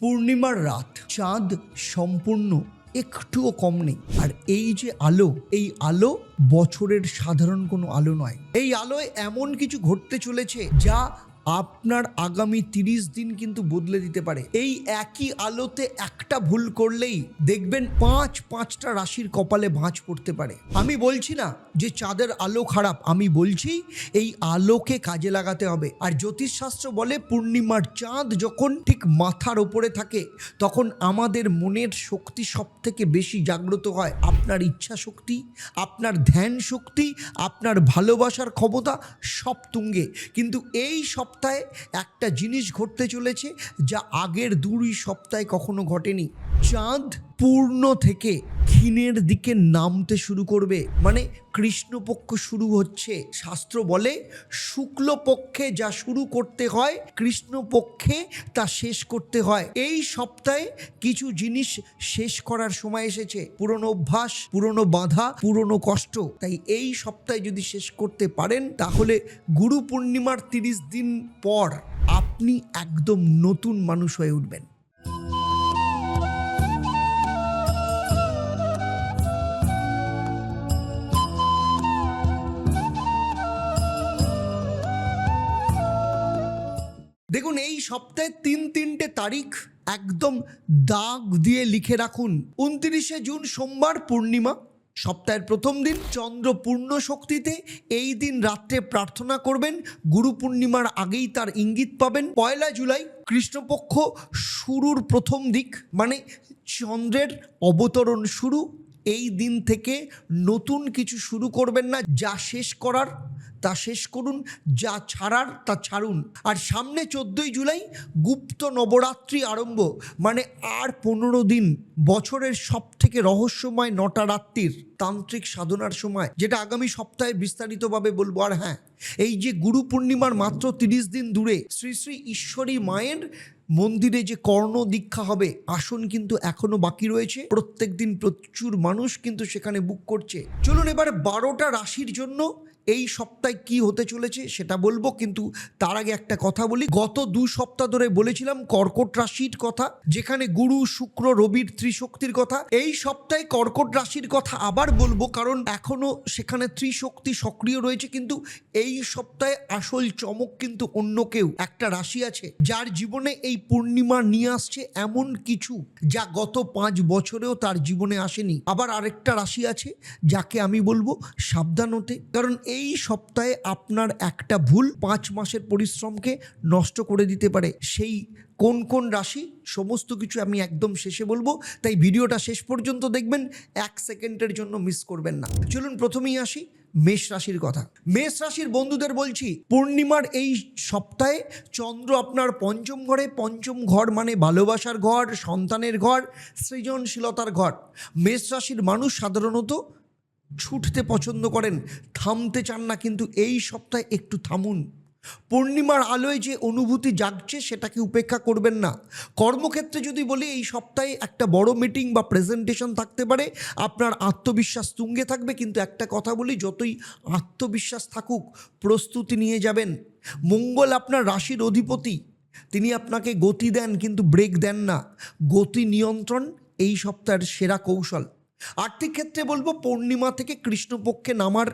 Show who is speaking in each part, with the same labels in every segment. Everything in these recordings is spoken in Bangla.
Speaker 1: পূর্ণিমার রাত, চাঁদ সম্পূর্ণ একটুও কম নেই। আর এই যে আলো, এই আলো বছরের সাধারণ কোনো আলো নয়। এই আলোয় এমন কিছু ঘটতে চলেছে যা আপনার আগামী 30 দিন কিন্তু বদলে দিতে পারে। এই একই আলোতে একটা ভুল করলেই দেখবেন পাঁচটা রাশির কপালে ভাঁজ পড়তে পারে। আমি বলছি না যে চাঁদের আলো খারাপ, আমি বলছি এই আলোকে কাজে লাগাতে হবে। আর জ্যোতিষশাস্ত্র বলে পূর্ণিমার চাঁদ যখন ঠিক মাথার ওপরে থাকে তখন আমাদের মনের শক্তি সব থেকে বেশি জাগ্রত হয়। আপনার ইচ্ছা শক্তি, আপনার ধ্যান শক্তি, আপনার ভালোবাসার ক্ষমতা সব তুঙ্গে। কিন্তু এই সপ্তাহে একটা জিনিস ঘটতে চলেছে যা আগের 2 সপ্তাহে কখনো ঘটেনি। চাঁদ পূর্ণ থেকে ক্ষীণের দিকে নামতে শুরু করবে, মানে কৃষ্ণপক্ষ শুরু হচ্ছে। শাস্ত্র বলে শুক্লপক্ষে যা শুরু করতে হয় কৃষ্ণপক্ষে তা শেষ করতে হয়। এই সপ্তাহে কিছু জিনিস শেষ করার সময় এসেছে। পুরনো অভ্যাস, পুরনো বাধা, পুরনো কষ্ট। তাই এই সপ্তাহে যদি শেষ করতে পারেন তাহলে গুরু পূর্ণিমার 30 দিন পর আপনি একদম নতুন মানুষ হয়ে উঠবেন। দেখুন, এই সপ্তাহে 3 তারিখ একদম দাগ দিয়ে লিখে রাখুন। 29শে জুন সোমবার পূর্ণিমা, সপ্তাহের প্রথম দিন, চন্দ্র পূর্ণ শক্তিতে। এই দিন রাত্রে প্রার্থনা করবেন, গুরু পূর্ণিমার আগেই তার ইঙ্গিত পাবেন। 1 জুলাই কৃষ্ণপক্ষ শুরুর প্রথম দিক, মানে চন্দ্রের অবতরণ শুরু। এই দিন থেকে নতুন কিছু শুরু করবেন না, যা শেষ করার তা শেষ করুন, যা ছাড়ার তা ছাড়ুন। আর সামনে 14 জুলাই গুপ্ত নবরাত্রি আরম্ভ, মানে আর 15 দিন বছরের সব থেকে রহস্যময় 9টা রাত্রির তান্ত্রিক সাধনার সময়, যেটা আগামী সপ্তাহে বিস্তারিতভাবে বলবো। আর হ্যাঁ, এই যে গুরু পূর্ণিমার মাত্র 30 দিন দূরে শ্রী শ্রী ঈশ্বরী মায়ের মন্দিরে যে কর্ণ দীক্ষা হবে, আসন কিন্তু এখনো বাকি রয়েছে। প্রত্যেক দিন প্রচুর মানুষ কিন্তু সেখানে বুক করছে। চলুন এবার 12টা রাশির জন্য এই সপ্তাহে কি হতে চলেছে সেটা বলবো, কিন্তু তার আগে একটা কথা বলি। গত 2 সপ্তাহ ধরে বলেছিলাম কর্কট রাশির কথা, যেখানে গুরু শুক্র রবির ত্রিশক্তির কথা। এই সপ্তাহে কর্কট রাশির কথা আবার বলবো, কারণ এখনো সেখানে ত্রিশক্তি সক্রিয় রয়েছে। কিন্তু এই সপ্তাহে আসল চমক কিন্তু অন্য কেউ, একটা রাশি আছে যার জীবনে এই পূর্ণিমা নিয়ে আসছে এমন কিছু যা গত 5 বছরেও তার জীবনে আসেনি। আবার আরেকটা রাশি আছে যাকে আমি বলবো সাবধান হতে, কারণ এই সপ্তাহে আপনার একটা ভুল 5 মাসের পরিশ্রমকে নষ্ট করে দিতে পারে। সেই কোন কোন রাশি সমস্ত কিছু আমি একদম শেষে বলবো, তাই ভিডিওটা শেষ পর্যন্ত দেখবেন, 1 সেকেন্ডের জন্য মিস করবেন না। চলুন প্রথমেই আসি মেষ রাশির কথা। মেষ রাশির বন্ধুদের বলছি, পূর্ণিমার এই সপ্তাহে চন্দ্র আপনার পঞ্চম ঘরে। পঞ্চম ঘর মানে ভালোবাসার ঘর, সন্তানের ঘর, সৃজনশীলতার ঘর। মেষ রাশির মানুষ সাধারণত ছুটতে পছন্দ করেন, থামতে চান না, কিন্তু এই সপ্তাহে একটু থামুন। পূর্ণিমার আলোয় যে অনুভূতি জাগছে সেটাকে উপেক্ষা করবেন না। কর্মক্ষেত্রে যদি বলি, এই সপ্তাহে একটা বড় মিটিং বা প্রেজেন্টেশন থাকতে পারে। আপনার আত্মবিশ্বাস তুঙ্গে থাকবে, কিন্তু একটা কথা বলি, যতই আত্মবিশ্বাস থাকুক প্রস্তুতি নিয়ে যাবেন। মঙ্গল আপনার রাশির অধিপতি, তিনি আপনাকে গতি দেন কিন্তু ব্রেক দেন না। গতি নিয়ন্ত্রণ এই সপ্তাহের সেরা কৌশল। আর্থিক ক্ষেত্রে বলবো, পূর্ণিমা থেকে কৃষ্ণপক্ষে নামার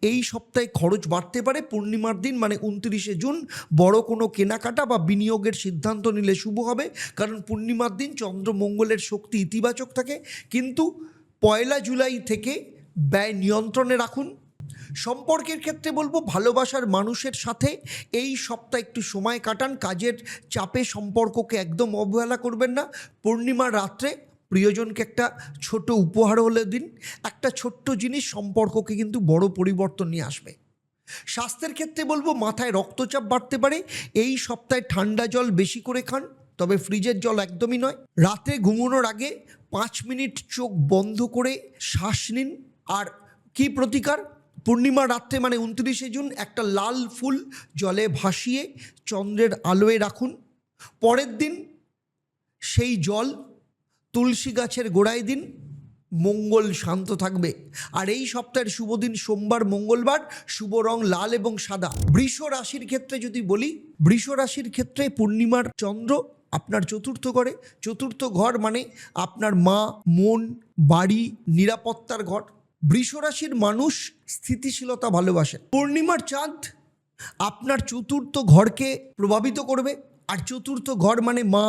Speaker 1: এই সপ্তাহে খরচ বাড়তে পারে। পূর্ণিমার দিন মানে 29শে জুন বড় কোনো কেনাকাটা বা বিনিয়োগের সিদ্ধান্ত নিলে শুভ হবে, কারণ পূর্ণিমার দিন চন্দ্র মঙ্গলের শক্তি ইতিবাচক থাকে। কিন্তু 1 জুলাই থেকে ব্যয় নিয়ন্ত্রণে রাখুন। সম্পর্কের ক্ষেত্রে বলবো, ভালোবাসার মানুষের সাথে এই সপ্তাহে একটু সময় কাটান। কাজের চাপে সম্পর্ককে একদম অবহেলা করবেন না। পূর্ণিমার রাত্রে প্রিয়জনকে একটা ছোট উপহার হলে দিন। একটা ছোট্ট জিনিস সম্পর্ককে কিন্তু বড় পরিবর্তন নিয়ে আসবে। স্বাস্থ্যের ক্ষেত্রে বলবো, মাথায় রক্তচাপ বাড়তে পারে। এই সপ্তাহে ঠান্ডা জল বেশি করে খান, তবে ফ্রিজের জল একদমই নয়। রাতে ঘুমানোর আগে 5 মিনিট চোখ বন্ধ করে শ্বাস নিন। আর কি প্রতিকার, পূর্ণিমা রাত্রে মানে 29শে জুন একটা লাল ফুল জলে ভাসিয়ে চন্দ্রের আলোয় রাখুন। পরের দিন সেই জল তুলসী গাছের গোড়ায় দিন, মঙ্গল শান্ত থাকবে। আর এই সপ্তাহের শুভ দিন সোমবার, মঙ্গলবার, শুভ রং লাল এবং সাদা। বৃষ রাশির ক্ষেত্রে যদি বলি, বৃষ রাশির ক্ষেত্রে পূর্ণিমার চন্দ্র আপনার চতুর্থ ঘরে। চতুর্থ ঘর মানে আপনার মা, মন, বাড়ি, নিরাপত্তার ঘর। বৃষ রাশির মানুষ স্থিতিশীলতা ভালোবাসেন। পূর্ণিমার চাঁদ আপনার চতুর্থ ঘরকে প্রভাবিত করবে। আর চতুর্থ ঘর মানে মা,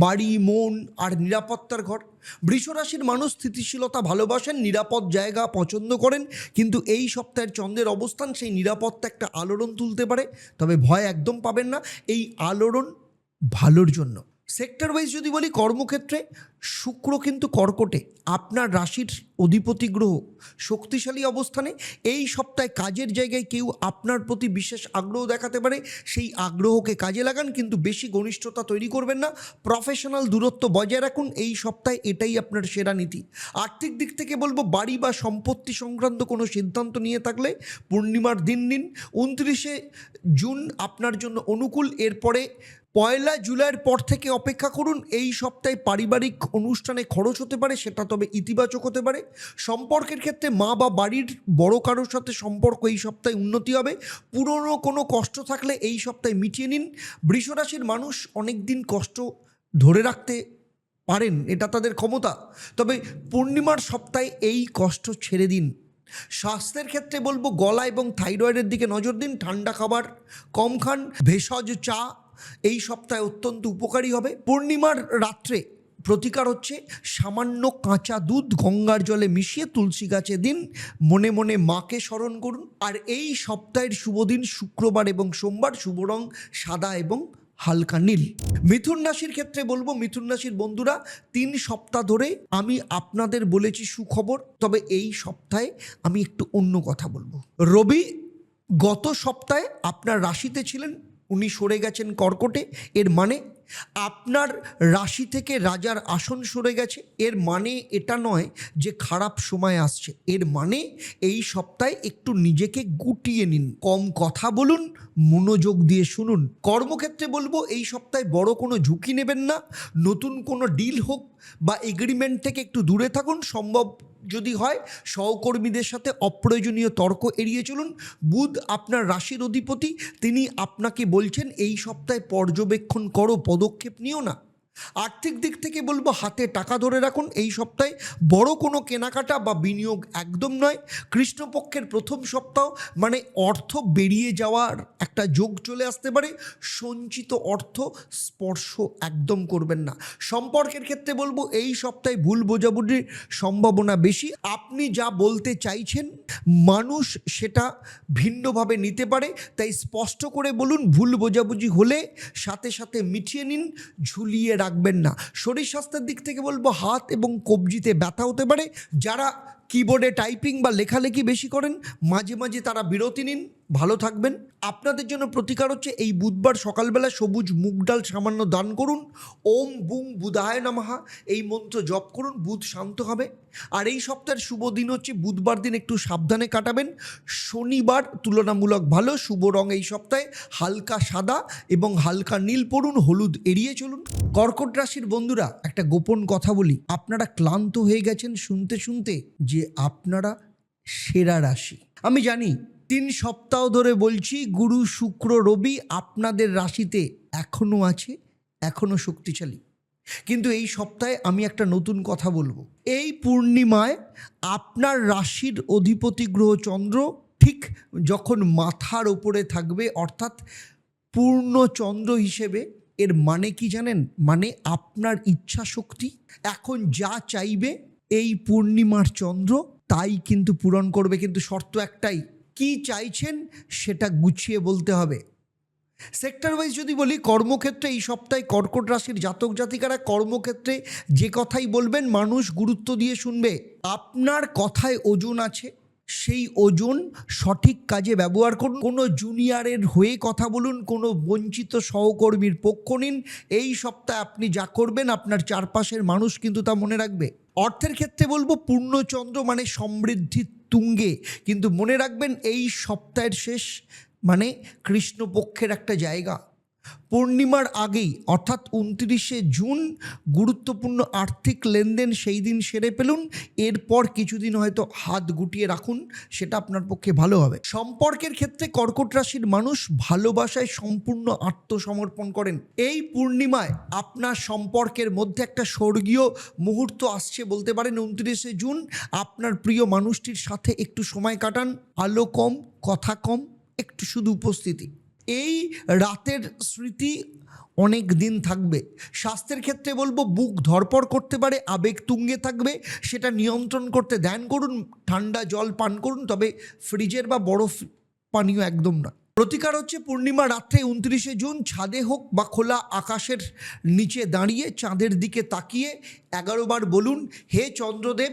Speaker 1: বাড়ি, মন আর নিরাপত্তার ঘর। বৃষ রাশির মানুষ স্থিতিশীলতা ভালোবাসেন, নিরাপদ জায়গা পছন্দ করেন, কিন্তু এই সপ্তাহের চন্দ্রের অবস্থান সেই নিরাপত্তা একটা আলোড়ন তুলতে পারে। তবে ভয় একদম পাবেন না, এই আলোড়ন ভালোর জন্য। সেক্টর ওয়াইজ যদি বলি, কর্মক্ষেত্রে শুক্র কিন্তু কর্কটে, আপনার রাশির অধিপতি গ্রহ, শক্তিশালী অবস্থানে। এই সপ্তাহে কাজের জায়গায় কেউ আপনার প্রতি বিশেষ আগ্রহ দেখাতে পারে, সেই আগ্রহকে কাজে লাগান, কিন্তু বেশি ঘনিষ্ঠতা তৈরি করবেন না। প্রফেশনাল দূরত্ব বজায় রাখুন, এই সপ্তাহে এটাই আপনার সেরা নীতি। আর্থিক দিক থেকে বলবো, বাড়ি বা সম্পত্তি সংক্রান্ত কোনো সিদ্ধান্ত নিয়ে থাকলে পূর্ণিমার দিন নিন। 29শে জুন আপনার জন্য অনুকূল। এরপরে 1 জুলাইয়ের পর থেকে অপেক্ষা করুন। এই সপ্তাহে পারিবারিক অনুষ্ঠানে খরচ হতে পারে, সেটা তবে ইতিবাচক হতে পারে। সম্পর্কের ক্ষেত্রে মা বা বাড়ির বড় কারোর সাথে সম্পর্ক এই সপ্তাহে উন্নতি হবে। পুরনো কোনো কষ্ট থাকলে এই সপ্তাহে মিটিয়ে নিন। বৃষ রাশির মানুষ অনেক দিন কষ্ট ধরে রাখতে পারেন, এটা তাদের ক্ষমতা। তবে পূর্ণিমার সপ্তাহে এই কষ্ট ছেড়ে দিন। স্বাস্থ্যের ক্ষেত্রে বলবো, গলা এবং থাইরয়েডের দিকে নজর দিন। ঠান্ডা খাবার কম খান। ভেষজ চা এই সপ্তাহে অত্যন্ত উপকারী হবে। পূর্ণিমার রাত্রে প্রতিকার হচ্ছে সামান্য কাঁচা দুধ গঙ্গার জলে মিশিয়ে তুলসী গাছে দিন। মনে মনে মাকে স্মরণ করুন। আর এই সপ্তাহের শুভ দিন শুক্রবার এবং সোমবার। শুভ রং সাদা এবং হালকা নীল। মিথুন রাশির ক্ষেত্রে বলবো, মিথুন রাশির বন্ধুরা, 3 সপ্তাহ ধরে আমি আপনাদের বলেছি সুখবর, তবে এই সপ্তাহে আমি একটু অন্য কথা বলবো। রবি গত সপ্তাহে আপনার রাশিতে ছিলেন, উনি সরে গেছেন কর্কটে। এর মানে আপনার রাশি থেকে রাজার আসন সরে গেছে। এর মানে এটা নয় যে খারাপ সময় আসছে, এর মানে এই সপ্তাহে একটু নিজেকে গুটিয়ে নিন, কম কথা বলুন, মনোযোগ দিয়ে শুনুন। কর্মক্ষেত্রে বলবো, এই সপ্তাহে বড় কোনো ঝুঁকি নেবেন না। নতুন কোনো ডিল হোক বা এগ্রিমেন্ট থেকে একটু দূরে থাকুন। সম্ভব যদি হয় সহকর্মীদের সাথে অপ্রয়োজনীয় তর্ক এড়িয়ে চলুন। বুধ আপনার রাশির অধিপতি, তিনি আপনাকে বলছেন এই সপ্তাহে পর্যবেক্ষণ করো, পদক্ষেপ নিও না। আর্থিক দিক থেকে বলবো, হাতে টাকা ধরে রাখুন। এই সপ্তাহে বড় কোনো কেনাকাটা বা বিনিয়োগ একদম নয়। কৃষ্ণপক্ষের প্রথম সপ্তাহ মানে অর্থ বেরিয়ে যাওয়ার একটা যোগ চলে আসতে পারে। সঞ্চিত অর্থ স্পর্শ একদম করবেন না। সম্পর্কের ক্ষেত্রে বলবো, এই সপ্তাহে ভুল বোঝাবুঝির সম্ভাবনা বেশি। আপনি যা বলতে চাইছেন মানুষ সেটা ভিন্নভাবে নিতে পারে, তাই স্পষ্ট করে বলুন। ভুল বোঝাবুঝি হলে সাথে সাথে মিটিয়ে নিন, ঝুলিয়ে রাখবেন না। শরীর স্বাস্থ্যের দিক থেকে বলবো, হাত এবং কবজিতে ব্যথা হতে পারে। যারা কিবোর্ডে টাইপিং বা লেখালেখি বেশি করেন, মাঝে মাঝে তারা বিরতি নিন, ভালো থাকবেন। আপনাদের জন্য প্রতিকার হচ্ছে, এই বুধবার সকালবেলা সবুজ মুগ ডাল সামান্য দান করুন। ওম বুং বুধায় নমঃ এই মন্ত্র জপ করুন, বুধ শান্ত হবে। আর এই সপ্তাহের শুভ দিন হচ্ছে বুধবার দিন, একটু সাবধানে কাটাবেন। শনিবার তুলনামূলক ভালো। শুভ রং এই সপ্তাহে হালকা সাদা এবং হালকা নীল পরুন, হলুদ এড়িয়ে চলুন। কর্কট রাশির বন্ধুরা, একটা গোপন কথা বলি, আপনারা ক্লান্ত হয়ে গেছেন শুনতে শুনতে যে আপনারা সেরা রাশি। আমি জানি 3 সপ্তাহ ধরে বলছি, গুরু শুক্র রবি আপনাদের রাশিতে এখনো আছে, এখনো শক্তিশালী। কিন্তু এই সপ্তাহে আমি একটা নতুন কথা বলবো। এই পূর্ণিমায় আপনার রাশির অধিপতি গ্রহ চন্দ্র ঠিক যখন মাথার ওপরে থাকবে, অর্থাৎ পূর্ণ চন্দ্র হিসেবে, এর মানে কি জানেন? মানে আপনার ইচ্ছা শক্তি এখন যা চাইবে এই পূর্ণিমার চন্দ্র তাই কিন্তু পূরণ করবে। কিন্তু শর্ত একটাই, কি চাইছেন সেটা গুছিয়ে বলতে হবে। সেক্টর ওয়াইজ যদি বলি, কর্মক্ষেত্রে এই সপ্তাহে কর্কট রাশির জাতক জাতিকারা কর্মক্ষেত্রে যে কথাই বলবেন মানুষ গুরুত্ব দিয়ে শুনবে। আপনার কথায় ওজন আছে, সেই ওজন সঠিক কাজে ব্যবহার করুন। কোনো জুনিয়রের হয়ে কথা বলুন, কোনো বঞ্চিত সহকর্মীর পক্ষ নিন। এই সপ্তাহে আপনি যা করবেন আপনার চারপাশের মানুষ কিন্তু তা মনে রাখবে। অর্থের ক্ষেত্রে বলবো, পূর্ণচন্দ্র মানে সমৃদ্ধির তুঙ্গে, কিন্তু মনে রাখবেন এই সপ্তাহের শেষ মানে কৃষ্ণপক্ষের একটা জায়গা। পূর্ণিমার আগেই অর্থাৎ 29শে জুন গুরুত্বপূর্ণ আর্থিক লেনদেন সেই দিন সেরে ফেলুন। এরপর কিছুদিন হয়তো হাত গুটিয়ে রাখুন, সেটা আপনার পক্ষে ভালো হবে। সম্পর্কের ক্ষেত্রে কর্কট রাশির মানুষ ভালোবাসায় সম্পূর্ণ আত্মসমর্পণ করেন। এই পূর্ণিমায় আপনার সম্পর্কের মধ্যে একটা স্বর্গীয় মুহূর্ত আসছে বলতে পারেন। 29শে জুন আপনার প্রিয় মানুষটির সাথে একটু সময় কাটান, আলো কম, কথা কম, একটু শুধু উপস্থিতি। এই রাতের স্মৃতি অনেক দিন থাকবে। স্বাস্থ্যের ক্ষেত্রে বলবো বুক ধড়পড় করতে পারে, আবেগ তুঙ্গে থাকবে, সেটা নিয়ন্ত্রণ করতে ধ্যান করুন, ঠান্ডা জল পান করুন, তবে ফ্রিজের বা বরফ পানীয় একদম না। প্রতিকার হচ্ছে পূর্ণিমা রাত্রে 29শে জুন ছাদে হোক বা খোলা আকাশের নিচে দাঁড়িয়ে চাঁদের দিকে তাকিয়ে 11 বার বলুন, হে চন্দ্রদেব,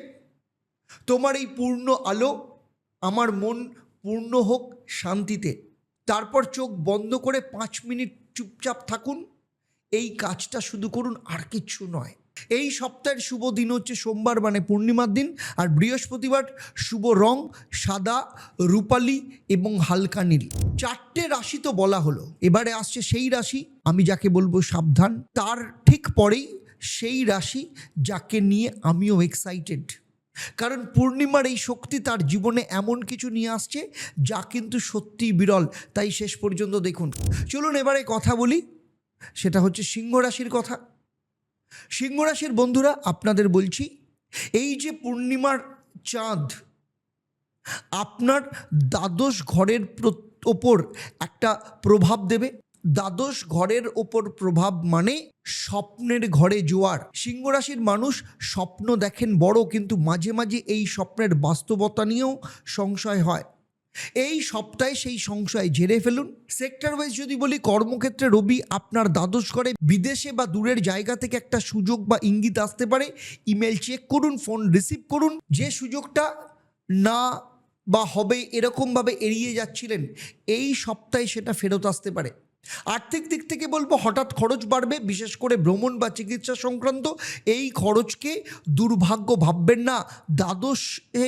Speaker 1: তোমার এই পূর্ণ আলো আমার মন পূর্ণ হোক শান্তিতে। তারপর চোখ বন্ধ করে 5 মিনিট চুপচাপ থাকুন। এই কাজটা শুধু করুন, আর কিচ্ছু নয়। এই সপ্তাহের শুভ দিন হচ্ছে সোমবার মানে পূর্ণিমার দিন, আর বৃহস্পতিবার। শুভ রং সাদা, রূপালী এবং হালকা নীল। 4টে রাশি তো বলা হলো, এবারে আসছে সেই রাশি আমি যাকে বলবো সাবধান। তার ঠিক পরেই সেই রাশি যাকে নিয়ে আমিও এক্সাইটেড, কারণ পূর্ণিমার এই শক্তি তার জীবনে এমন কিছু নিয়ে আসছে যা কিন্তু সত্যিই বিরল। তাই শেষ পর্যন্ত দেখুন। চলুন এবারে কথা বলি, সেটা হচ্ছে সিংহ রাশির কথা। সিংহ রাশির বন্ধুরা, আপনাদের বলছি, এই যে পূর্ণিমার চাঁদ আপনার দ্বাদশ ঘরের ওপর একটা প্রভাব দেবে। দ্বাদশ ঘরের ওপর প্রভাব মানে স্বপ্নের ঘরে জোয়ার। সিংহ রাশির মানুষ স্বপ্ন দেখেন বড়, কিন্তু মাঝে মাঝে এই স্বপ্নের বাস্তবতা নিয়েও সংশয় হয়। এই সপ্তাহে সেই সংশয় ঝেড়ে ফেলুন। সেক্টর ওয়াইজ যদি বলি, কর্মক্ষেত্রে রবি আপনার দ্বাদশ ঘরে। বিদেশে বা দূরের জায়গা থেকে একটা সুযোগ বা ইঙ্গিত আসতে পারে। ইমেল চেক করুন, ফোন রিসিভ করুন। যে সুযোগটা না বা হবে এরকমভাবে এড়িয়ে যাচ্ছিলেন, এই সপ্তাহে সেটা ফেরত আসতে পারে। আর্থিক দিক থেকে বলবো, হঠাৎ খরচ বাড়বে, বিশেষ করে ভ্রমণ বা চিকিৎসা সংক্রান্ত। এই খরচকে দুর্ভাগ্য ভাববেন না। দ্বাদশে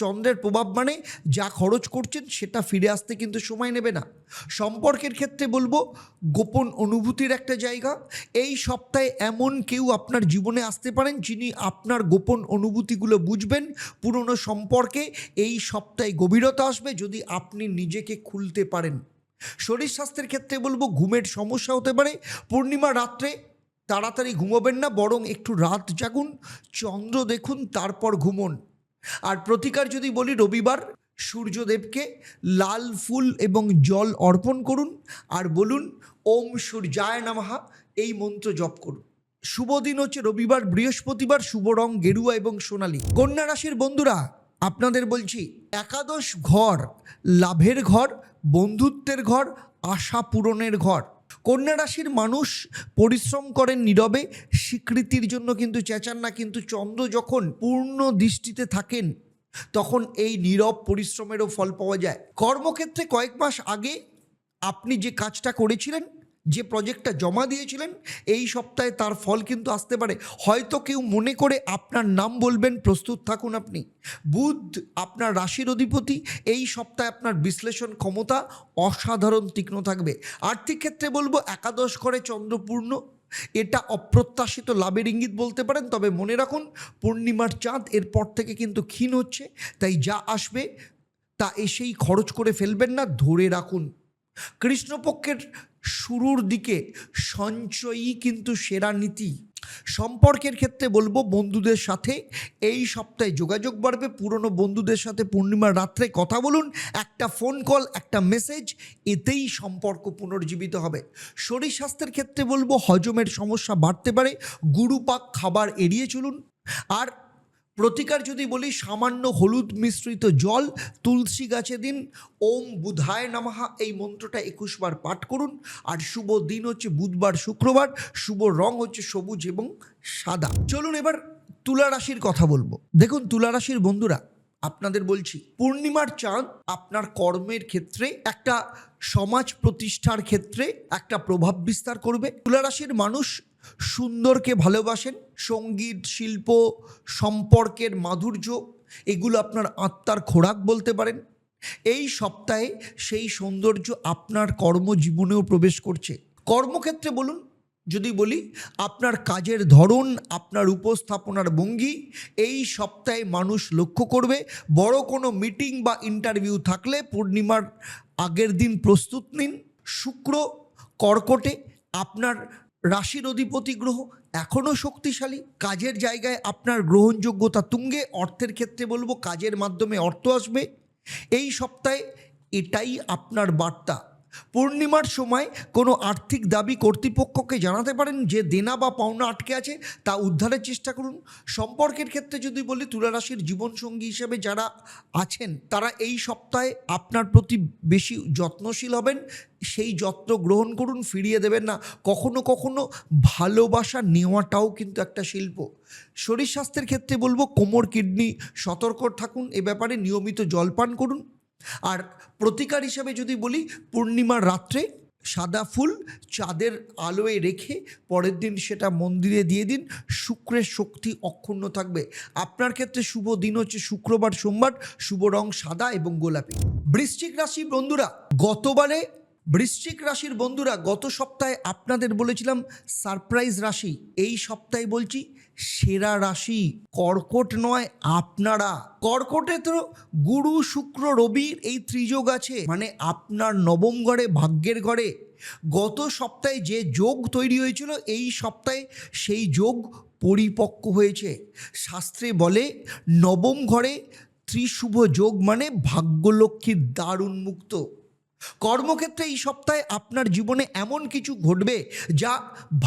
Speaker 1: চন্দ্রের প্রভাব মানে যা খরচ করছেন সেটা ফিরে আসতে কিন্তু সময় নেবে না। সম্পর্কের ক্ষেত্রে বলবো, গোপন অনুভূতির একটা জায়গা। এই সপ্তাহে এমন কেউ আপনার জীবনে আসতে পারেন যিনি আপনার গোপন অনুভূতিগুলো বুঝবেন। পুরনো সম্পর্কে এই সপ্তাহে গভীরতা আসবে যদি আপনি নিজেকে খুলতে পারেন। শরীর স্বাস্থ্যের ক্ষেত্রে বলবো, ঘুমের সমস্যা হতে পারে। পূর্ণিমা রাত্রে তাড়াতাড়ি ঘুমোবেন না, বরং একটু রাত জাগুন, চন্দ্র দেখুন, তারপর ঘুমোন। আর প্রতিকার যদি বলি, রবিবার সূর্যদেবকে লাল ফুল এবং জল অর্পণ করুন আর বলুন ওম সূর্যায় নমঃ, এই মন্ত্র জপ করুন। শুভ দিন হচ্ছে রবিবার, বৃহস্পতিবার। শুভ রং গেরুয়া এবং সোনালী। কন্যা রাশির বন্ধুরা, আপনাদের বলছি, একাদশ ঘর লাভের ঘর, বন্ধুত্বের ঘর, আশা পূরণের ঘর। কন্যা রাশির মানুষ পরিশ্রম করেন নীরবে, স্বীকৃতির জন্য কিন্তু চেঁচান না, কিন্তু চন্দ্র যখন পূর্ণ দৃষ্টিতে থাকেন তখন এই নীরব পরিশ্রমেরও ফল পাওয়া যায়। কর্মক্ষেত্রে কয়েক মাস আগে আপনি যে কাজটা করেছিলেন, যে প্রজেক্টটা জমা দিয়েছিলেন, এই সপ্তাহে তার ফল কিন্তু আসতে পারে। হয়তো কেউ মনে করে আপনার নাম বলবেন, প্রস্তুত থাকুন আপনি। বুধ আপনার রাশির অধিপতি। এই সপ্তাহে আপনার বিশ্লেষণ ক্ষমতা অসাধারণ তীক্ষ্ণ থাকবে। আর্থিক ক্ষেত্রে বলবো, একাদশ ঘরে চন্দ্রপূর্ণ, এটা অপ্রত্যাশিত লাভের ইঙ্গিত বলতে পারেন। তবে মনে রাখুন, পূর্ণিমার চাঁদ এরপর থেকে কিন্তু ক্ষীণ হচ্ছে, তাই যা আসবে তা এসেই খরচ করে ফেলবেন না, ধরে রাখুন। কৃষ্ণপক্ষের শুরুর দিকে সঞ্চয়ই কিন্তু সেরা নীতি। সম্পর্কের ক্ষেত্রে বলবো, বন্ধুদের সাথে এই সপ্তাহে যোগাযোগ বাড়বে। পুরনো বন্ধুদের সাথে পূর্ণিমার রাত্রে কথা বলুন, একটা ফোন কল, একটা মেসেজ, এতেই সম্পর্ক পুনর্জীবিত হবে। শরীর স্বাস্থ্যের ক্ষেত্রে বলবো, হজমের সমস্যা বাড়তে পারে, গুরুপাক খাবার এড়িয়ে চলুন। আর প্রতিকার যদি বলি, সামান্য হলুদ মিশ্রিত জল তুলসী গাছে দিন, ওম বুধায় নমঃ এই মন্ত্রটা 21 বার পাঠ করুন। আর শুভ দিন হচ্ছে বুধবার শুক্রবার। শুভ রং হচ্ছে সবুজ এবং সাদা। চলুন এবার তুলা রাশির কথা বলবো। দেখুন তুলা রাশির বন্ধুরা, আপনাদের বলছি, পূর্ণিমার চাঁদ আপনার কর্মের ক্ষেত্রে, একটা সমাজ প্রতিষ্ঠার ক্ষেত্রে একটা প্রভাব বিস্তার করবে। তুলা রাশির মানুষ সুন্দরকে ভালোবাসেন। সঙ্গীত, শিল্প, সম্পর্কের মাধুর্য, এগুলো আপনার আত্মার খোরাক বলতে পারেন। এই সপ্তাহে সেই সৌন্দর্য আপনার কর্মজীবনেও প্রবেশ করছে। কর্মক্ষেত্রে বলুন, যদি বলি আপনার কাজের ধরন, আপনার উপস্থাপনার ভঙ্গি এই সপ্তাহে মানুষ লক্ষ্য করবে। বড় কোনো মিটিং বা ইন্টারভিউ থাকলে পূর্ণিমার আগের দিন প্রস্তুত নিন। শুক্র কর্কটে, আপনার রাশির অধিপতি গ্রহ এখনও শক্তিশালী। কাজের জায়গায় আপনার গ্রহণযোগ্যতা তুঙ্গে। অর্থের ক্ষেত্রে বলবো কাজের মাধ্যমে অর্থ আসবে এই সপ্তাহে, এটাই আপনার বার্তা। পূর্ণিমার সময় কোনো আর্থিক দাবি কর্তৃপক্ষকে জানাতে পারেন, যে দেনা বা পাওনা আটকে আছে তা উদ্ধারের চেষ্টা করুন। সম্পর্কের ক্ষেত্রে যদি বলি, তুলা রাশির জীবনসঙ্গী হিসেবে যারা আছেন তারা এই সপ্তাহে আপনার প্রতি বেশি যত্নশীল হবেন। সেই যত্ন গ্রহণ করুন, ফিরিয়ে দেবেন না। কখনো কখনো ভালোবাসা নেওয়াটাও কিন্তু একটা শিল্প। শরীর স্বাস্থ্যের ক্ষেত্রে বলবো কোমর কিডনি সতর্ক থাকুন, এ ব্যাপারে নিয়মিত জলপান করুন। আর প্রতিকার হিসাবে যদি বলি, পূর্ণিমার রাত্রে সাদা ফুল চাঁদের আলোয় রেখে পরের দিন সেটা মন্দিরে দিয়ে দিন, শুক্রের শক্তি অক্ষুণ্ণ থাকবে। আপনার ক্ষেত্রে শুভ দিন হচ্ছে শুক্রবার, সোমবার, শুভ রং সাদা এবং গোলাপি। বৃশ্চিক রাশির বন্ধুরা গত সপ্তাহে আপনাদের বলেছিলাম সারপ্রাইজ রাশি, এই সপ্তাহে বলছি সেরা রাশি। কর্কট নয়, আপনারা। কর্কটে তো গুরু শুক্র রবির এই ত্রিযোগ আছে, মানে আপনার নবম ঘরে, ভাগ্যের ঘরে গত সপ্তাহে যে যোগ তৈরি হয়েছিল এই সপ্তাহে সেই যোগ পরিপক্ক হয়েছে। শাস্ত্রে বলে নবম ঘরে ত্রিশুভ যোগ মানে ভাগ্যলক্ষ্মীর দ্বার উন্মুক্ত। কর্মক্ষেত্রে এই সপ্তাহে আপনার জীবনে এমন কিছু ঘটবে যা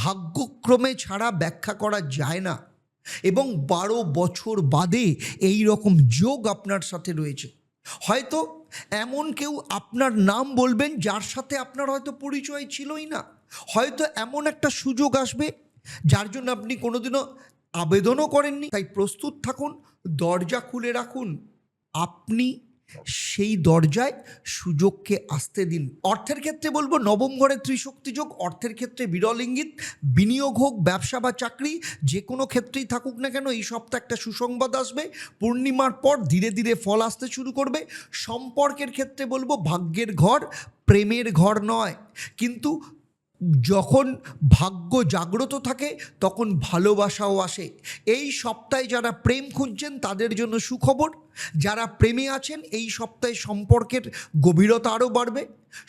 Speaker 1: ভাগ্যক্রমে ছাড়া ব্যাখ্যা করা যায় না, এবং 12 বছর বাদে এই রকম যোগ আপনার সাথে রয়েছে। হয়তো এমন কেউ আপনার নাম বলবেন যার সাথে আপনার হয়তো পরিচয় ছিলই না। হয়তো এমন একটা সুযোগ আসবে যার জন্য আপনি কোনোদিনও আবেদনও করেননি। তাই প্রস্তুত থাকুন, দরজা খুলে রাখুন, আপনি সেই দরজায় সুযোগকে আসতে দিন। অর্থের ক্ষেত্রে বলবো নবম ঘরে ত্রিশক্তি যোগ, অর্থের ক্ষেত্রে বিরল ইঙ্গিত। বিনিয়োগ হোক, ব্যবসা বা চাকরি, যে কোনো ক্ষেত্রেই থাকুক না কেন এই সপ্তাহে একটা সুসংবাদ আসবে। পূর্ণিমার পর ধীরে ধীরে ফল আসতে শুরু করবে। সম্পর্কের ক্ষেত্রে বলবো ভাগ্যের ঘর, প্রেমের ঘর নয়, কিন্তু যখন ভাগ্য জাগ্রত থাকে তখন ভালোবাসাও আসে। এই সপ্তাহে যারা প্রেম খুঁজছেন তাদের জন্য সুখবর। যারা প্রেমে আছেন এই সপ্তাহে সম্পর্কের গভীরতা আরও বাড়বে।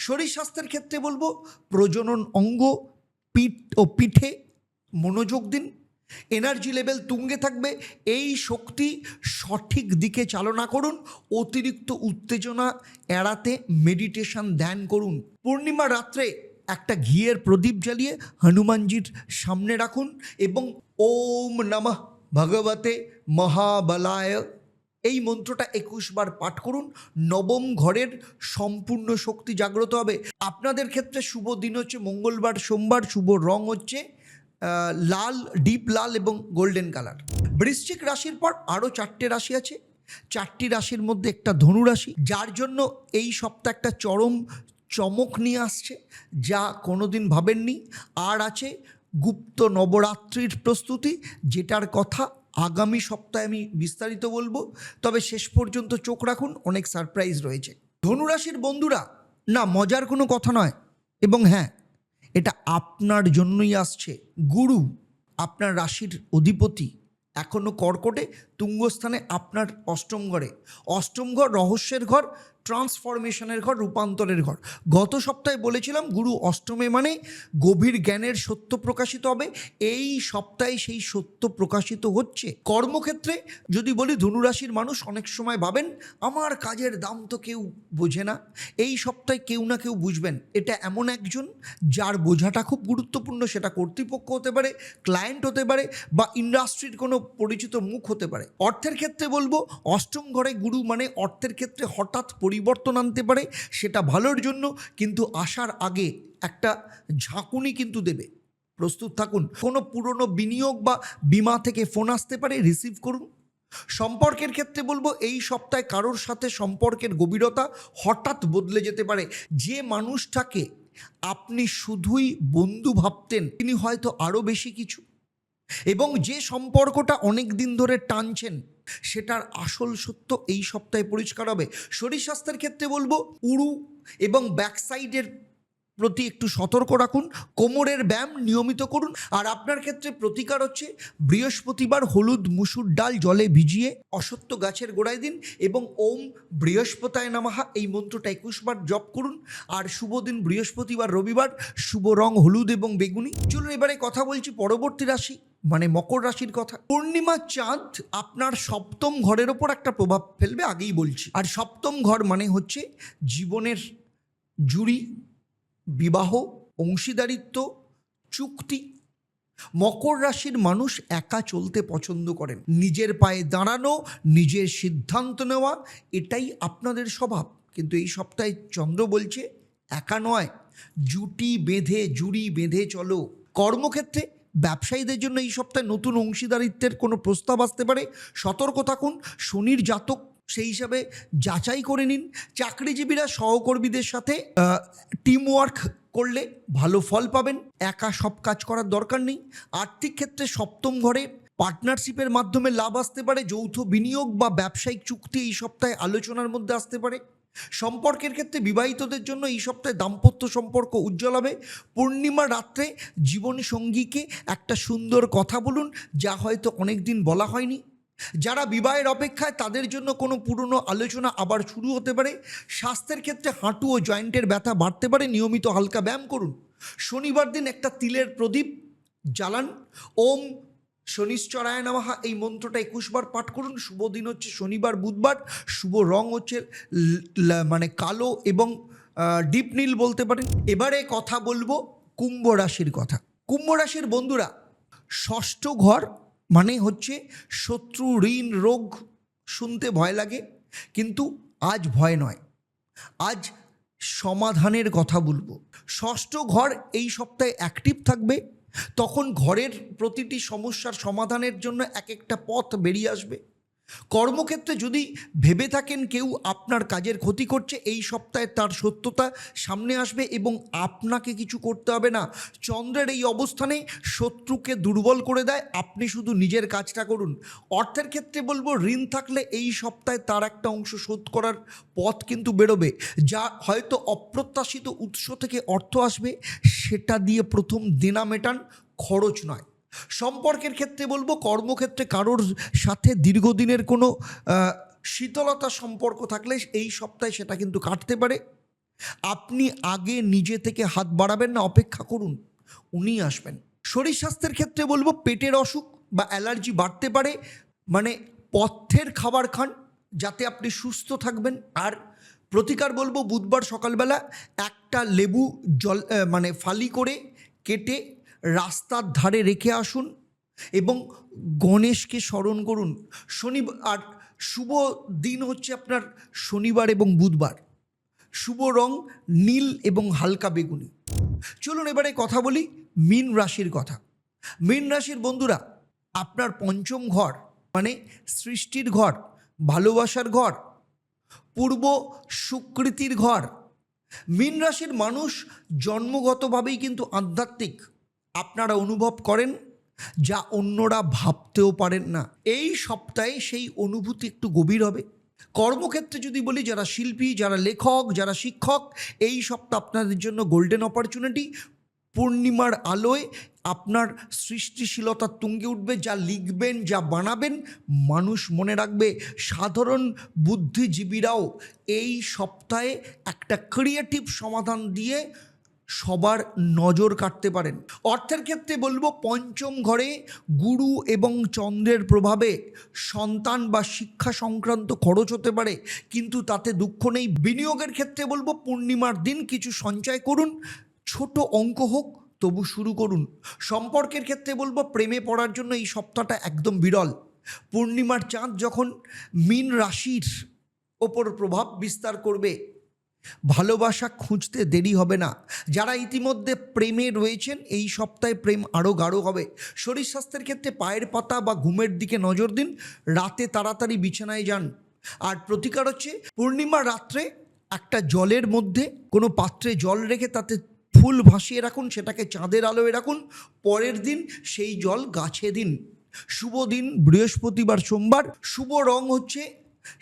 Speaker 1: শরীর স্বাস্থ্যের ক্ষেত্রে বলবো প্রজনন অঙ্গ, পিঠে মনোযোগ দিন। এনার্জি লেভেল তুঙ্গে থাকবে। এই শক্তি সঠিক দিকে চালনা করুন। অতিরিক্ত উত্তেজনা এড়াতে মেডিটেশন ধ্যান করুন। পূর্ণিমা রাত্রে একটা ঘিয়ের প্রদীপ জ্বালিয়ে হনুমানজির সামনে রাখুন এবং ওম নমঃ ভগবতে মহাবলায় এই মন্ত্রটা 21 বার পাঠ করুন। নবম ঘরের সম্পূর্ণ শক্তি জাগ্রত হবে। আপনাদের ক্ষেত্রে শুভ দিন হচ্ছে মঙ্গলবার, সোমবার, শুভ রং হচ্ছে লাল, ডিপ লাল এবং গোল্ডেন কালার। বৃশ্চিক রাশির পর আরও 4টে রাশি আছে। 4টি রাশির মধ্যে একটা ধনু রাশি, যার জন্য এই সপ্তাহ একটা চরম চমক নিয়ে আসছে যা কোনোদিন ভাবেননি। আর আছে গুপ্ত নবরাত্রির প্রস্তুতি, যেটার কথা আগামী সপ্তাহে আমি বিস্তারিত বলবো। তবে শেষ পর্যন্ত চোখ রাখুন, অনেক সারপ্রাইজ রয়েছে। ধনুরাশির বন্ধুরা, না মজার কোনো কথা নয়, এবং হ্যাঁ এটা আপনার জন্যই আসছে। গুরু আপনার রাশির অধিপতি এখনও কর্কটে, তুঙ্গস্থানে আপনার অষ্টম ঘরে। অষ্টম ঘর রহস্যের ঘর, ট্রান্সফরমেশনের ঘর, রূপান্তরের ঘর। গত সপ্তাহে বলেছিলাম গুরু অষ্টমে মানে গভীর জ্ঞানের সত্য প্রকাশিত হবে। এই সপ্তাহে সেই সত্য প্রকাশিত হচ্ছে। কর্মক্ষেত্রে যদি বলি ধনুরাশির মানুষ অনেক সময় ভাবেন আমার কাজের দাম তো কেউ বোঝে না। এই সপ্তাহে কেউ না কেউ বুঝবেন। এটা এমন একজন যার বোঝাটা খুব গুরুত্বপূর্ণ। সেটা কর্তৃপক্ষ হতে পারে, ক্লায়েন্ট হতে পারে, বা ইন্ডাস্ট্রির কোনো পরিচিত মুখ হতে পারে। অর্থের ক্ষেত্রে বলবো অষ্টম ঘরে গুরু মানে অর্থের ক্ষেত্রে হঠাৎ পরিবর্তন আনতে পারে, সেটা ভালোর জন্য, কিন্তু আসার আগে একটা ঝাঁকুনি কিন্তু দেবে। প্রস্তুত থাকুন। কোনো পুরনো বিনিয়োগ বা বীমা থেকে ফোন আসতে পারে, রিসিভ করুন। সম্পর্কের ক্ষেত্রে বলবো এই সপ্তাহে কারোর সাথে সম্পর্কের গভীরতা হঠাৎ বদলে যেতে পারে। যে মানুষটাকে আপনি শুধুই বন্ধু ভাবতেন তিনি হয়তো আরও বেশি কিছু, এবং যে সম্পর্কটা অনেক দিন ধরে টানছেন সেটার আসল সত্য এই সপ্তাহে পরিষ্কার হবে। শরীর স্বাস্থ্যের ক্ষেত্রে বলবো উরু এবং ব্যাকসাইডের প্রতি একটু সতর্ক রাখুন, কোমরের ব্যায়াম নিয়মিত করুন। আর আপনার ক্ষেত্রে প্রতিকার হচ্ছে বৃহস্পতিবার হলুদ মুসুর ডাল জলে ভিজিয়ে অশ্বত্থ গাছের গোড়ায় দিন এবং ওম বৃহস্পতায় নমঃ এই মন্ত্রটা 21 বার জপ করুন। আর শুভ দিন বৃহস্পতিবার রবিবার, শুভ রং হলুদ এবং বেগুনি। চলুন এবারে কথা বলছি পরবর্তী রাশি মানে মকর রাশির কথা। পূর্ণিমা চাঁদ আপনার সপ্তম ঘরের ওপর একটা প্রভাব ফেলবে, আগেই বলছি। আর সপ্তম ঘর মানে হচ্ছে জীবনের জুড়ি, বিবাহ, অংশীদারিত্ব, চুক্তি। মকর রাশির মানুষ একা চলতে পছন্দ করেন, নিজের পায়ে দাঁড়ানো, নিজের সিদ্ধান্ত নেওয়া, এটাই আপনাদের স্বভাব। কিন্তু এই সপ্তাহে চন্দ্র বলছে একা নয়, জুড়ি বেঁধে চলো। কর্মক্ষেত্রে ব্যবসায়ীদের জন্য এই সপ্তাহে নতুন অংশীদারিত্বের কোনো প্রস্তাব আসতে পারে, সতর্ক থাকুন। শনির জাতক, সেই হিসাবে যাচাই করে নিন। চাকরিজীবীরা সহকর্মীদের সাথে টিম ওয়ার্ক করলে ভালো ফল পাবেন, একা সব কাজ করার দরকার নেই। আর্থিক ক্ষেত্রে সপ্তম ঘরে পার্টনারশিপের মাধ্যমে লাভ আসতে পারে, যৌথ বিনিয়োগ বা ব্যবসায়িক চুক্তি এই সপ্তাহে আলোচনার মধ্যে আসতে পারে। সম্পর্কের ক্ষেত্রে বিবাহিতদের জন্য এই সপ্তাহে দাম্পত্য সম্পর্ক উজ্জ্বল হবে। পূর্ণিমা রাত্রে জীবনসঙ্গীকে একটা সুন্দর কথা বলুন, যা হয়তো অনেক দিন বলা হয়নি। যারা বিবাহের অপেক্ষায় তাদের জন্য কোনো পুরনো আলোচনা আবার শুরু হতে পারে। স্বাস্থ্যের ক্ষেত্রে হাঁটু ও জয়েন্টের ব্যথা বাড়তে পারে, নিয়মিত হালকা ব্যায়াম করুন। শনিবার দিন একটা তিলের প্রদীপ জ্বালান, ওম শনিশ্চরায় নমঃ এই মন্ত্রটা 21 বার পাঠ করুন। শুভ দিন হচ্ছে শনিবার বুধবার, শুভ রং হচ্ছে মানে কালো এবং ডিপ নীল বলতে পারেন। এবারে কথা বলবো কুম্ভ রাশির কথা। কুম্ভ রাশির বন্ধুরা, ষষ্ঠ ঘর মানে হচ্ছে শত্রু, ঋণ, রোগ। শুনতে ভয় লাগে, কিন্তু আজ ভয় নয়, আজ সমাধানের কথা বলবো। ষষ্ঠ ঘর এই সপ্তাহে অ্যাক্টিভ থাকবে, তখন ঘরের প্রতিটি সমস্যার সমাধানের জন্য এক একটা পথ বেরিয়ে আসবে। কর্মক্ষেত্রে যদি ভেবে থাকেন কেউ আপনার কাজের ক্ষতি করছে, এই সপ্তাহে তার সত্যতা সামনে আসবে এবং আপনাকে কিছু করতে হবে না। চন্দ্রের এই অবস্থানে শত্রুকে দুর্বল করে দেয়, আপনি শুধু নিজের কাজটা করুন। অর্থের ক্ষেত্রে বলবো, ঋণ থাকলে এই সপ্তাহে তার একটা অংশ শোধ করার পথ কিন্তু বেরোবে, যা হয়তো অপ্রত্যাশিত উৎস থেকে অর্থ আসবে, সেটা দিয়ে প্রথম দেনা মেটান, খরচ নয়। সম্পর্কের ক্ষেত্রে বলবো, কর্মক্ষেত্রে কারোর সাথে দীর্ঘদিনের কোনো শীতলতা সম্পর্ক থাকলে এই সপ্তাহে সেটা কিন্তু কাটতে পারে। আপনি আগে নিজে থেকে হাত বাড়াবেন না, অপেক্ষা করুন, উনি আসবেন। শরীর স্বাস্থ্যের ক্ষেত্রে বলবো, পেটের অসুখ বা অ্যালার্জি বাড়তে পারে, মানে পথ্যের খাবার খান যাতে আপনি সুস্থ থাকবেন। আর প্রতিকার বলবো, বুধবার সকালবেলা একটা লেবু জল মানে ফালি করে কেটে রাস্তার ধারে রেখে আসুন এবং গণেশকে স্মরণ করুন। আর শুভ দিন হচ্ছে আপনার শনিবার এবং বুধবার, শুভ রং নীল এবং হালকা বেগুনি। চলুন এবারে কথা বলি মীন রাশির কথা। মীন রাশির বন্ধুরা, আপনার পঞ্চম ঘর মানে সৃষ্টির ঘর, ভালোবাসার ঘর, পূর্ব সুকৃতির ঘর। মীন রাশির মানুষ জন্মগতভাবেই কিন্তু আধ্যাত্মিক, আপনারা অনুভব করেন যা অন্যরা ভাবতেও পারেন না। এই সপ্তাহে সেই অনুভূতি একটু গভীর হবে। কর্মক্ষেত্রে যদি বলি, যারা শিল্পী, যারা লেখক, যারা শিক্ষক, এই সপ্তাহ আপনাদের জন্য গোল্ডেন অপরচুনিটি। পূর্ণিমার আলোয় আপনার সৃষ্টিশীলতা তুঙ্গে উঠবে, যা লিখবেন, যা বানাবেন, মানুষ মনে রাখবে। সাধারণ বুদ্ধিজীবীরাও এই সপ্তাহে একটা ক্রিয়েটিভ সমাধান দিয়ে সবার নজর কাটতে পারেন। অর্থের ক্ষেত্রে বলবো, পঞ্চম ঘরে গুরু এবং চন্দ্রের প্রভাবে সন্তান বা শিক্ষা সংক্রান্ত খরচ হতে পারে, কিন্তু তাতে দুঃখ নেই। বিনিয়োগের ক্ষেত্রে বলবো, পূর্ণিমার দিন কিছু সঞ্চয় করুন, ছোট অঙ্ক হোক তবু শুরু করুন। সম্পর্কের ক্ষেত্রে বলবো, প্রেমে পড়ার জন্য এই সপ্তাহটা একদম বিরল। পূর্ণিমার চাঁদ যখন মীন রাশির ওপর প্রভাব বিস্তার করবে, ভালোবাসা খুঁজতে দেরি হবে না। যারা ইতিমধ্যে প্রেমে রয়েছেন, এই সপ্তাহে প্রেম আরও গাঢ় হবে। শরীর স্বাস্থ্যের ক্ষেত্রে পায়ের পাতা বা ঘুমের দিকে নজর দিন, রাতে তাড়াতাড়ি বিছানায় যান। আর প্রতিকার হচ্ছে, পূর্ণিমা রাত্রে একটা জলের মধ্যে কোনো পাত্রে জল রেখে তাতে ফুল ভাসিয়ে রাখুন, সেটাকে চাঁদের আলোয় রাখুন, পরের দিন সেই জল গাছে দিন। শুভ দিন বৃহস্পতিবার সোমবার, শুভ রং হচ্ছে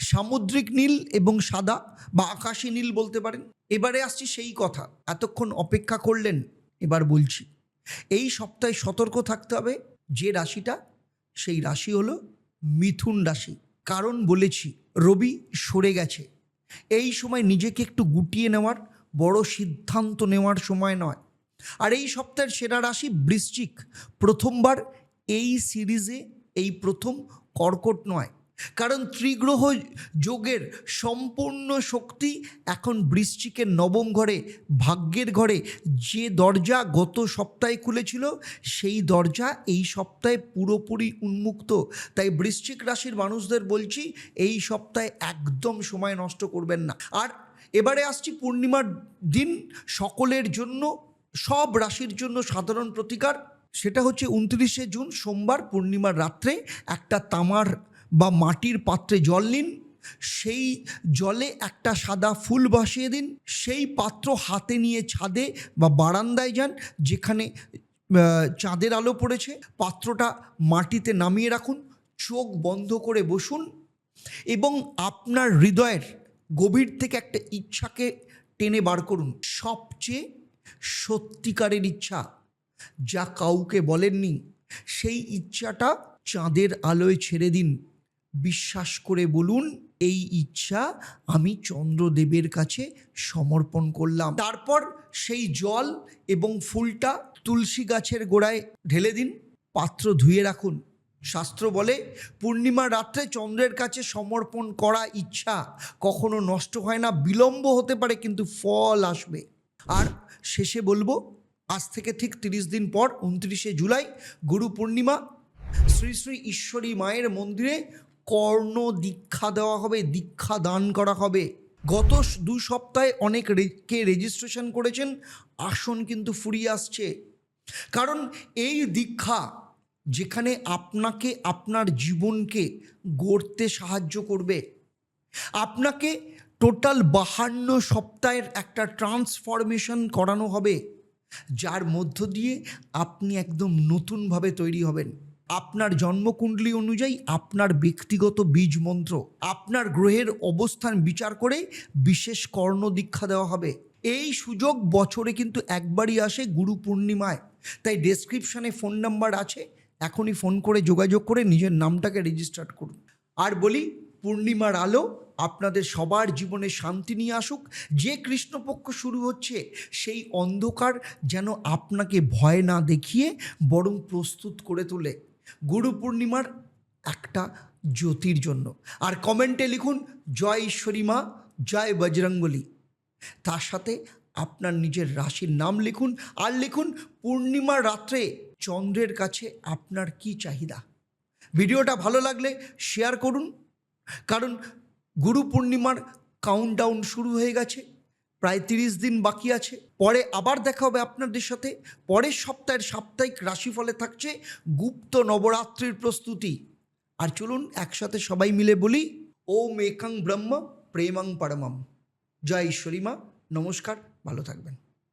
Speaker 1: সামুদ্রিক নীল এবং সাদা বা আকাশী নীল বলতে পারেন। এবারে আসছি সেই কথা, এতক্ষণ অপেক্ষা করলেন, এবার বলছি। এই সপ্তাহে সতর্ক থাকতে হবে যে রাশিটা, সেই রাশি হলো মিথুন রাশি। কারণ বলেছি রবি সরে গেছে, এই সময় নিজেকে একটু গুটিয়ে নেওয়ার, বড় সিদ্ধান্ত নেওয়ার সময় নয়। আর এই সপ্তাহের সেরা রাশি বৃশ্চিক। প্রথমবার এই সিরিজে এই প্রথম কর্কট নয়, কারণ ত্রিগ্রহ যোগের সম্পূর্ণ শক্তি এখন বৃশ্চিকের নবম ঘরে, ভাগ্যের ঘরে। যে দরজা গত সপ্তাহে খুলেছিল সেই দরজা এই সপ্তাহে পুরোপুরি উন্মুক্ত। তাই বৃশ্চিক রাশির মানুষদের বলছি, এই সপ্তাহে একদম সময় নষ্ট করবেন না। আর এবারে আসছি পূর্ণিমার দিন সকলের জন্য, সব রাশির জন্য সাধারণ প্রতিকার। সেটা হচ্ছে 29শে জুন সোমবার পূর্ণিমার রাত্রে একটা তামার বা মাটির পাত্রে জল নিন, সেই জলে একটা সাদা ফুল ভাসিয়ে দিন, সেই পাত্র হাতে নিয়ে ছাদে বা বারান্দায় যান, যেখানে চাঁদের আলো পড়েছে, পাত্রটা মাটিতে নামিয়ে রাখুন, চোখ বন্ধ করে বসুন এবং আপনার হৃদয়ের গভীর থেকে একটা ইচ্ছাকে টেনে বার করুন। সবচেয়ে সত্যিকারের ইচ্ছা, যা কাউকে বলেননি, সেই ইচ্ছাটা চাঁদের আলোয় ছেড়ে দিন। বিশ্বাস করে বলুন, এই ইচ্ছা আমি চন্দ্রদেবের কাছে সমর্পণ করলাম। তারপর সেই জল এবং ফুলটা তুলসী গাছের গোড়ায় ঢেলে দিন, পাত্র ধুয়ে রাখুন। শাস্ত্র বলে পূর্ণিমার রাত্রে চন্দ্রের কাছে সমর্পণ করা ইচ্ছা কখনো নষ্ট হয় না, বিলম্ব হতে পারে কিন্তু ফল আসবে। আর শেষে বলবো, আজ থেকে ঠিক 30 দিন পর 29শে জুলাই গুরু পূর্ণিমা, শ্রী শ্রী ঈশ্বরী মায়ের মন্দিরে কর্ণ দীক্ষা দেওয়া হবে, দীক্ষা দান করা হবে। গত 2 সপ্তাহে অনেকে রেজিস্ট্রেশন করেছেন, আসন কিন্তু ফুরিয়ে আসছে। কারণ এই দীক্ষা যেখানে আপনাকে আপনার জীবনকে গড়তে সাহায্য করবে, আপনাকে টোটাল 52 সপ্তাহের একটা ট্রান্সফরমেশন করানো হবে, যার মধ্য দিয়ে আপনি একদম নতুনভাবে তৈরি হবেন। আপনার জন্মকুণ্ডলী অনুযায়ী আপনার ব্যক্তিগত বীজ মন্ত্র, আপনার গ্রহের অবস্থান বিচার করে বিশেষ কর্ণ দীক্ষা দেওয়া হবে। এই সুযোগ বছরে কিন্তু একবারই আসে, গুরু পূর্ণিমায়। তাই ডেসক্রিপশানে ফোন নাম্বার আছে, এখনই ফোন করে যোগাযোগ করে নিজের নামটাকে রেজিস্টার করুন। আর বলি, পূর্ণিমার আলো আপনাদের সবার জীবনে শান্তি নিয়ে আসুক। যে কৃষ্ণপক্ষ শুরু হচ্ছে, সেই অন্ধকার যেন আপনাকে ভয় না দেখিয়ে বরং প্রস্তুত করে তোলে গুরু পূর্ণিমার একটা জ্যোতির জন্য। আর কমেন্টে লিখুন জয় ঈশ্বরী মা, জয় বজরংবলী। তার সাথে আপনার নিজের রাশির নাম লিখুন, আর লিখুন পূর্ণিমার রাত্রে চন্দ্রের কাছে আপনার কি চাহিদা। ভিডিওটা ভালো লাগলে শেয়ার করুন, কারণ গুরু পূর্ণিমার কাউন্টডাউন শুরু হয়ে গেছে, প্রায় 30 দিন বাকি আছে। পরে আবার দেখা হবে আপনাদের সাথে। পরের সপ্তাহের সাপ্তাহিক রাশিফলে থাকছে গুপ্ত নবরাত্রির প্রস্তুতি। আর চলুন একসাথে সবাই মিলে বলি, ওম একাং ব্রহ্ম প্রেমাং পরমম। জয় ঈশ্বরী মা, নমস্কার, ভালো থাকবেন।